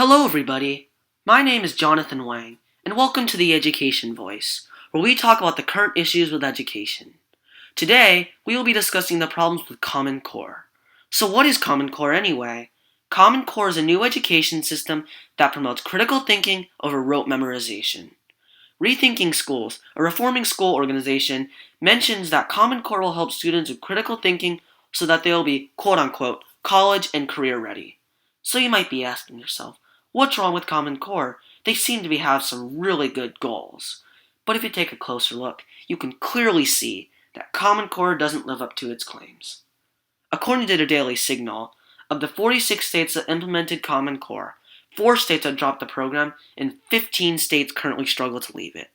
Hello, everybody. My name is Jonathan Wang, and welcome to the Education Voice, where we talk about the current issues with education. Today, we will be discussing the problems with Common Core. So what is Common Core anyway? Common Core is a new education system that promotes critical thinking over rote memorization. Rethinking Schools, a reforming school organization, mentions that Common Core will help students with critical thinking so that they will be, quote-unquote, college and career ready. So you might be asking yourself, what's wrong with Common Core? They seem to have some really good goals. But if you take a closer look, you can clearly see that Common Core doesn't live up to its claims. According to the Daily Signal, of the 46 states that implemented Common Core, 4 states have dropped the program, and 15 states currently struggle to leave it.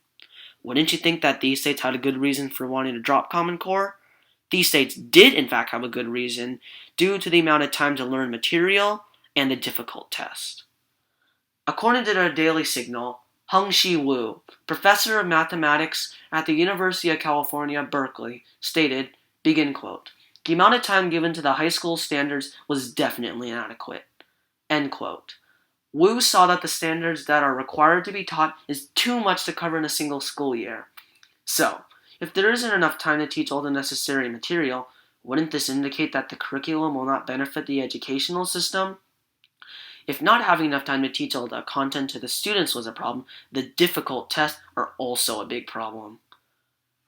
Wouldn't you think that these states had a good reason for wanting to drop Common Core? These states did in fact have a good reason, due to the amount of time to learn material and the difficult test. According to the Daily Signal, Hung-Shi Wu, professor of mathematics at the University of California, Berkeley, stated, begin quote, the amount of time given to the high school standards was definitely inadequate, end quote. Wu saw that the standards that are required to be taught is too much to cover in a single school year. So, if there isn't enough time to teach all the necessary material, wouldn't this indicate that the curriculum will not benefit the educational system? If not having enough time to teach all the content to the students was a problem, the difficult tests are also a big problem.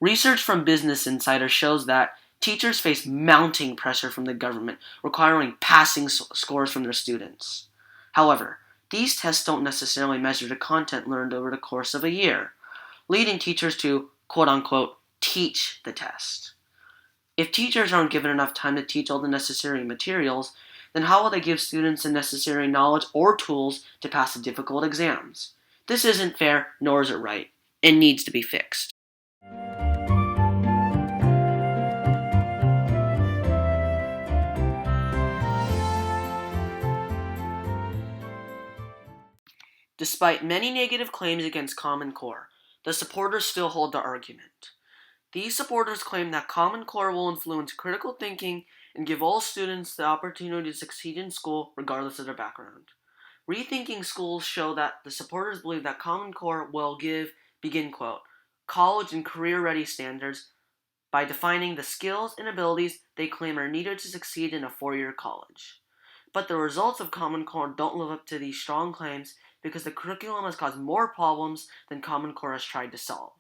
Research from Business Insider shows that teachers face mounting pressure from the government, requiring passing scores from their students. However, these tests don't necessarily measure the content learned over the course of a year, leading teachers to, quote-unquote, teach the test. If teachers aren't given enough time to teach all the necessary materials, then how will they give students the necessary knowledge or tools to pass the difficult exams? This isn't fair, nor is it right, and needs to be fixed. Despite many negative claims against Common Core, the supporters still hold the argument. These supporters claim that Common Core will influence critical thinking and give all students the opportunity to succeed in school regardless of their background. Rethinking Schools show that the supporters believe that Common Core will give, begin quote, college and career-ready standards by defining the skills and abilities they claim are needed to succeed in a 4-year college. But the results of Common Core don't live up to these strong claims because the curriculum has caused more problems than Common Core has tried to solve.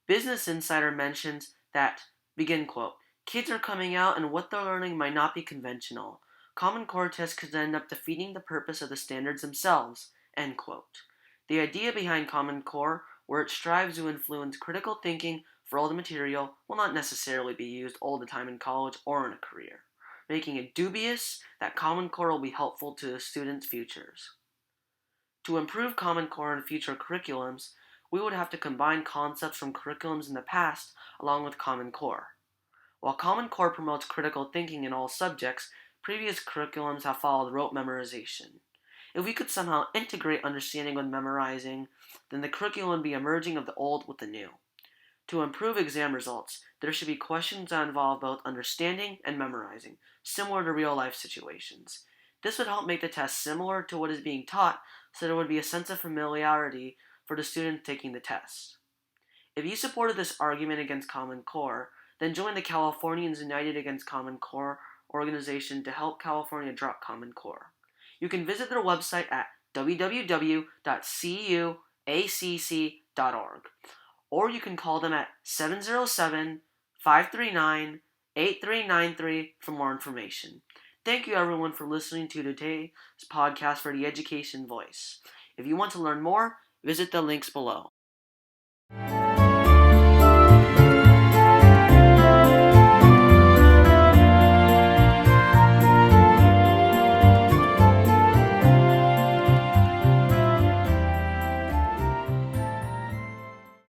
Business Insider mentions that, begin quote, kids are coming out and what they're learning might not be conventional. Common Core tests could end up defeating the purpose of the standards themselves, end quote. The idea behind Common Core, where it strives to influence critical thinking for all the material, will not necessarily be used all the time in college or in a career, making it dubious that Common Core will be helpful to the students' futures. To improve Common Core in future curriculums, we would have to combine concepts from curriculums in the past along with Common Core. While Common Core promotes critical thinking in all subjects, previous curriculums have followed rote memorization. If we could somehow integrate understanding with memorizing, then the curriculum would be a merging of the old with the new. To improve exam results, there should be questions that involve both understanding and memorizing, similar to real-life situations. This would help make the test similar to what is being taught, so there would be a sense of familiarity for the student taking the test. If you supported this argument against Common Core, then join the Californians United Against Common Core organization to help California drop Common Core. You can visit their website at www.cuacc.org, or you can call them at 707-539-8393 for more information. Thank you everyone for listening to today's podcast for the Education Voice. If you want to learn more, visit the links below.